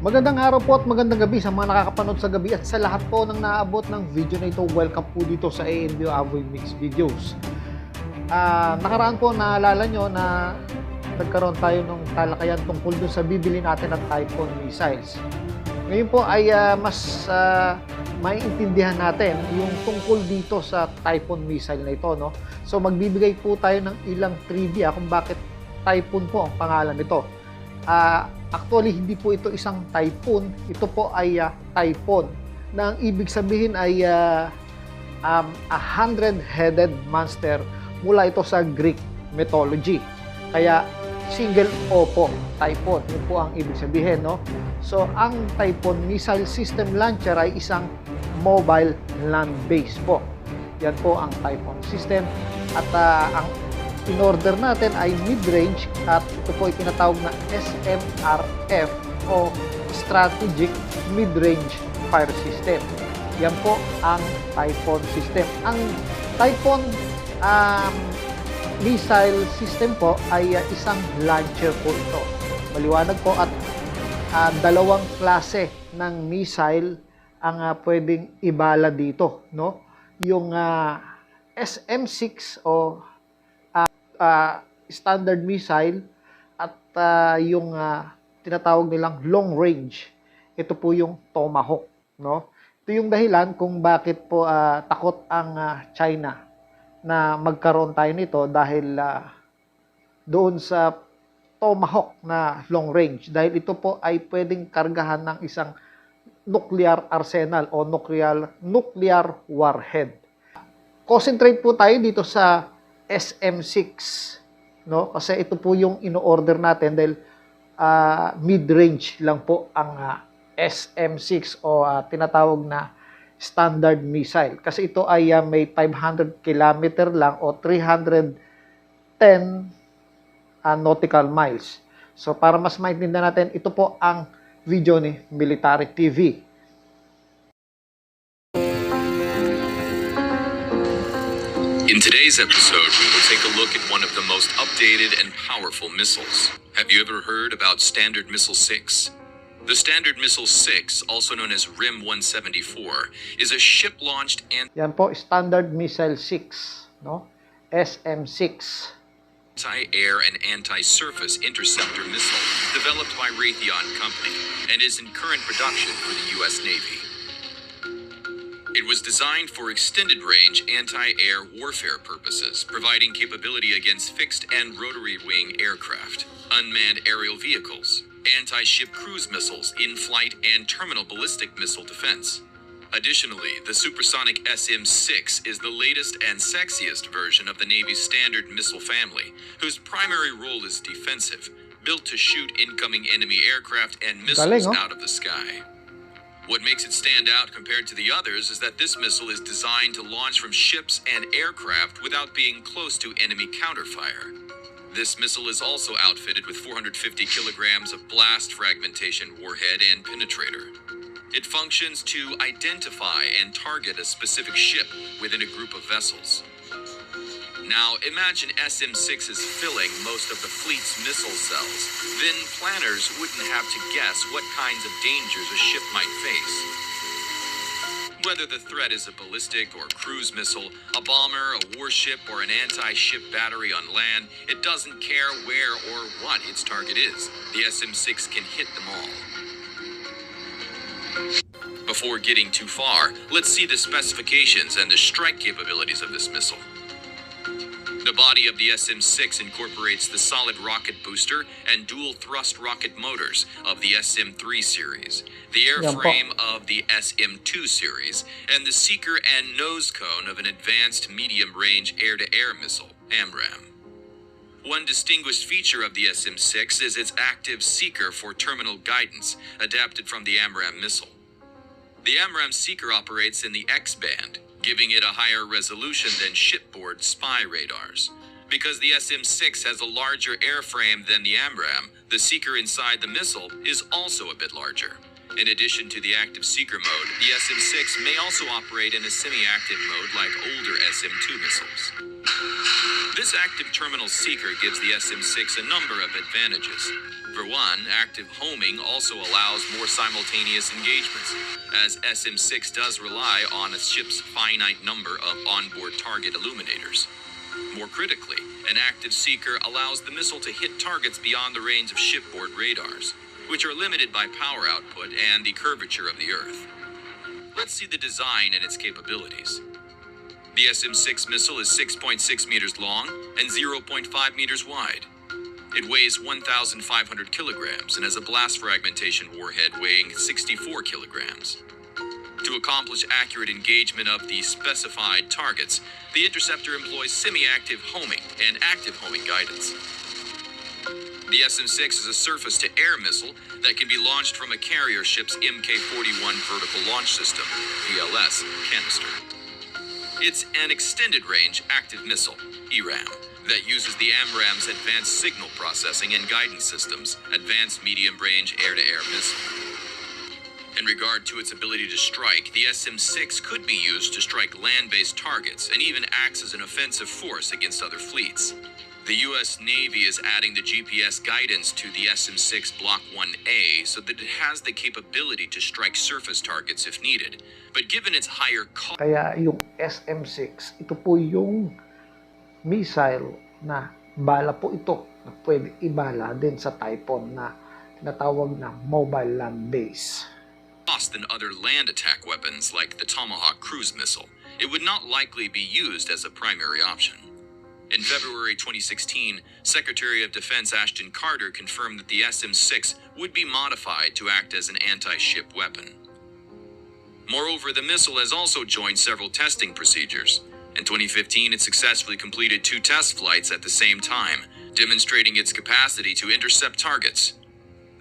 Magandang araw po at magandang gabi sa mga nakakapanood sa gabi at sa lahat po ng naaabot ng video na ito. Welcome po dito sa ANBO Avoy Mix Videos. Nakaraan po naalala nyo na nagkaroon tayo ng talakayan tungkol dun sa bibili natin ng Typhoon missiles. Ngayon po ay mas maiintindihan natin yung tungkol dito sa Typhoon missile na ito. No? So magbibigay po tayo ng ilang trivia kung bakit Typhoon po ang pangalan nito. Actually, hindi po ito isang typhoon. Ito po ay typhon na ang ibig sabihin ay a hundred-headed monster mula ito sa Greek mythology. Kaya single O po, typhon. Yun po ang ibig sabihin. No? So, ang Typhoon Missile System Launcher ay isang mobile land-based po. Yan po ang Typhoon system. At ang in-order natin ay mid-range at ito po ay tinatawag na SMRF o Strategic Mid-Range Fire System. Yan po ang Typhoon system. Ang Typhoon missile system po ay isang launcher po ito. Maliwanag po at dalawang klase ng missile ang pwedeng ibala dito. No? Yung SM-6 o standard missile at yung tinatawag nilang long range. Ito po yung Tomahawk, no? Ito yung dahilan kung bakit po takot ang China na magkaroon tayo nito dahil doon sa Tomahawk na long range, dahil ito po ay pwedeng kargahan ng isang nuclear arsenal o nuclear warhead. Concentrate po tayo dito sa SM-6, no? Kasi ito po yung ino-order natin dahil mid-range lang po ang SM-6 o tinatawag na standard missile. Kasi ito ay may 500 km lang o 310 nautical miles. So para mas maintindihan natin, ito po ang video ni Military TV. In today's episode, we will take a look at one of the most updated and powerful missiles. Have you ever heard about Standard Missile 6? The Standard Missile 6, also known as RIM-174, is a ship-launched Yan po, Standard Missile 6, no? SM-6. anti-air and anti-surface interceptor missile developed by Raytheon Company and is in current production for the U.S. Navy. It was designed for extended-range anti-air warfare purposes, providing capability against fixed and rotary-wing aircraft, unmanned aerial vehicles, anti-ship cruise missiles, in-flight and terminal ballistic missile defense. Additionally, the supersonic SM-6 is the latest and sexiest version of the Navy's standard missile family, whose primary role is defensive, built to shoot incoming enemy aircraft and missiles out of the sky. What makes it stand out compared to the others is that this missile is designed to launch from ships and aircraft without being close to enemy counterfire. This missile is also outfitted with 450 kilograms of blast fragmentation warhead and penetrator. It functions to identify and target a specific ship within a group of vessels. Now, imagine SM-6 is filling most of the fleet's missile cells. Then planners wouldn't have to guess what kinds of dangers a ship might face. Whether the threat is a ballistic or cruise missile, a bomber, a warship, or an anti-ship battery on land, it doesn't care where or what its target is. The SM-6 can hit them all. Before getting too far, let's see the specifications and the strike capabilities of this missile. The body of the SM-6 incorporates the solid rocket booster and dual thrust rocket motors of the SM-3 series, the airframe of the SM-2 series, and the seeker and nose cone of an advanced medium-range air-to-air missile, AMRAAM. One distinguished feature of the SM-6 is its active seeker for terminal guidance, adapted from the AMRAAM missile. The AMRAAM seeker operates in the X-band, giving it a higher resolution than shipboard spy radars. Because the SM-6 has a larger airframe than the AMRAAM, the seeker inside the missile is also a bit larger. In addition to the active seeker mode, the SM-6 may also operate in a semi-active mode like older SM-2 missiles. This active terminal seeker gives the SM-6 a number of advantages. For one, active homing also allows more simultaneous engagements, as SM-6 does rely on a ship's finite number of onboard target illuminators. More critically, an active seeker allows the missile to hit targets beyond the range of shipboard radars, which are limited by power output and the curvature of the Earth. Let's see the design and its capabilities. The SM-6 missile is 6.6 meters long and 0.5 meters wide. It weighs 1,500 kilograms and has a blast fragmentation warhead weighing 64 kilograms. To accomplish accurate engagement of the specified targets, the interceptor employs semi-active homing and active homing guidance. The SM-6 is a surface-to-air missile that can be launched from a carrier ship's Mk-41 vertical launch system, VLS, canister. It's an extended-range active missile, ERAM, that uses the AMRAAM's advanced signal processing and guidance systems, advanced medium-range air-to-air missile. In regard to its ability to strike, the SM-6 could be used to strike land-based targets and even acts as an offensive force against other fleets. The U.S. Navy is adding the GPS guidance to the SM-6 Block 1A so that it has the capability to strike surface targets if needed. But given its higher cost... Kaya yung SM-6, ito po yung missile na bala po ito na pwede ibala din sa Typhoon na tinatawag na mobile land base. Than other land attack weapons like the Tomahawk cruise missile, it would not likely be used as a primary option. In February 2016, Secretary of Defense Ashton Carter confirmed that the SM-6 would be modified to act as an anti-ship weapon. Moreover, the missile has also joined several testing procedures. In 2015, it successfully completed 2 test flights at the same time, demonstrating its capacity to intercept targets.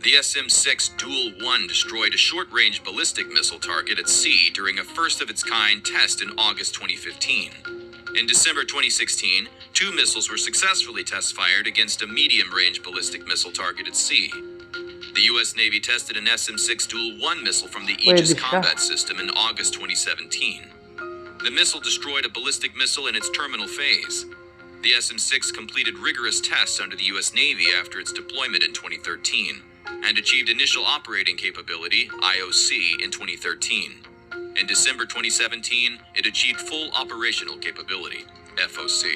The SM-6 Dual 1 destroyed a short-range ballistic missile target at sea during a first-of-its-kind test in August 2015. In December 2016, 2 missiles were successfully test-fired against a medium-range ballistic missile target at sea. The U.S. Navy tested an SM-6 Dual 1 missile from the Aegis Combat System in August 2017. The missile destroyed a ballistic missile in its terminal phase. The SM-6 completed rigorous tests under the U.S. Navy after its deployment in 2013, and achieved initial operating capability, IOC, in 2013. In December 2017, it achieved full operational capability, FOC.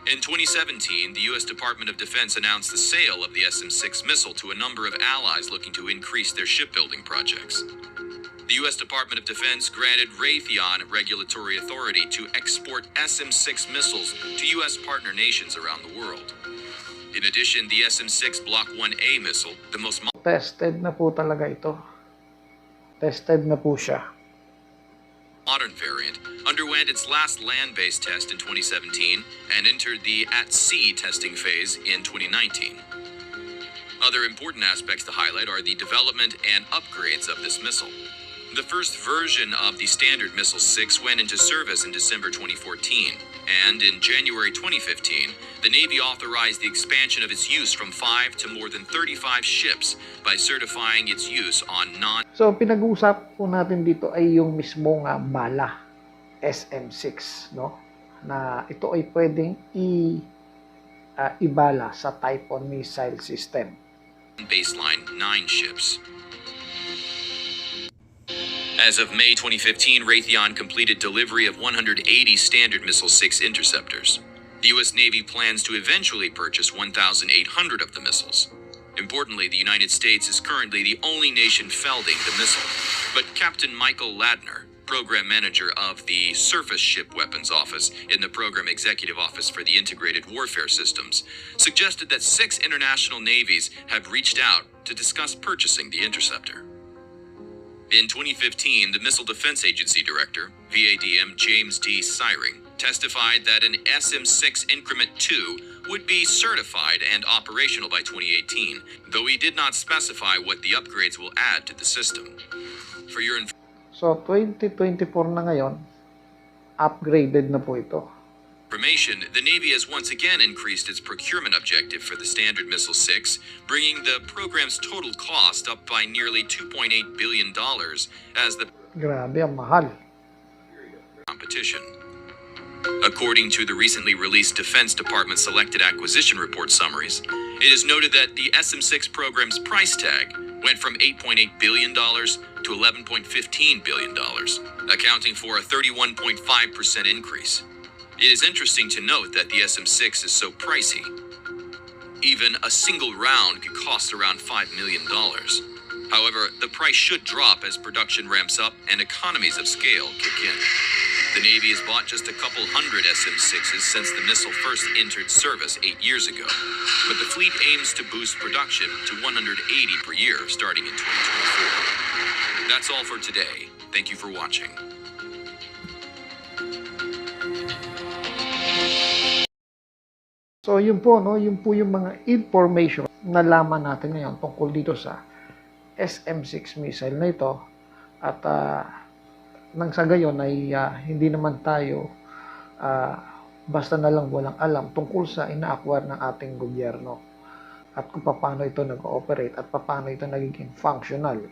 In 2017, the U.S. Department of Defense announced the sale of the SM-6 missile to a number of allies looking to increase their shipbuilding projects. The U.S. Department of Defense granted Raytheon regulatory authority to export SM-6 missiles to U.S. partner nations around the world. In addition, the SM-6 Block 1A missile, the most Tested na po talaga ito. Tested na po siya. modern variant, underwent its last land-based test in 2017 and entered the at-sea testing phase in 2019. Other important aspects to highlight are the development and upgrades of this missile. The first version of the Standard Missile 6 went into service in December 2014, and in January 2015, the Navy authorized the expansion of its use from 5 to more than 35 ships by certifying its use on So, pinag-uusap po natin dito ay yung mismong bala, SM-6, no? Na ito ay pwedeng ibala sa Typhoon missile system. baseline 9 ships. As of May 2015, Raytheon completed delivery of 180 Standard Missile 6 interceptors. The U.S. Navy plans to eventually purchase 1,800 of the missiles. Importantly, the United States is currently the only nation fielding the missile. But Captain Michael Ladner, Program Manager of the Surface Ship Weapons Office in the Program Executive Office for the Integrated Warfare Systems, suggested that 6 international navies have reached out to discuss purchasing the interceptor. In 2015, the Missile Defense Agency Director, VADM James D. Syring, testified that an SM-6 Increment 2 would be certified and operational by 2018, though he did not specify what the upgrades will add to the system. For your So, 2024 na ngayon, upgraded na po ito. Information, the Navy has once again increased its procurement objective for the Standard Missile-6, bringing the program's total cost up by nearly $2.8 billion as the Grabe, ang mahal. competition. According to the recently released Defense Department Selected Acquisition Report summaries, it is noted that the SM-6 program's price tag went from $8.8 billion to $11.15 billion, accounting for a 31.5% increase. It is interesting to note that the SM-6 is so pricey. Even a single round could cost around $5 million. However, the price should drop as production ramps up and economies of scale kick in. The Navy has bought just a couple hundred SM-6s since the missile first entered service 8 years ago, but the fleet aims to boost production to 180 per year starting in 2024. That's all for today. Thank you for watching. So yun po, no, yun po yung mga information na laman natin ngayon tungkol dito sa SM-6 missile na ito. At nang sa gayon ay hindi naman tayo basta na lang walang alam tungkol sa ina-acquire ng ating gobyerno at kung paano ito nag-ooperate at paano ito nagiging functional.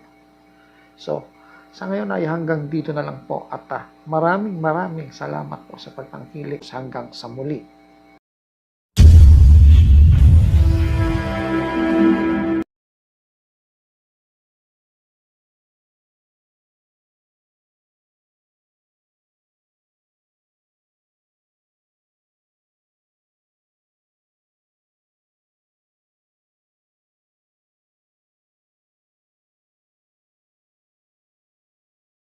So, sa ngayon ay hanggang dito na lang po at maraming salamat po sa pagtangkilik hanggang sa muli.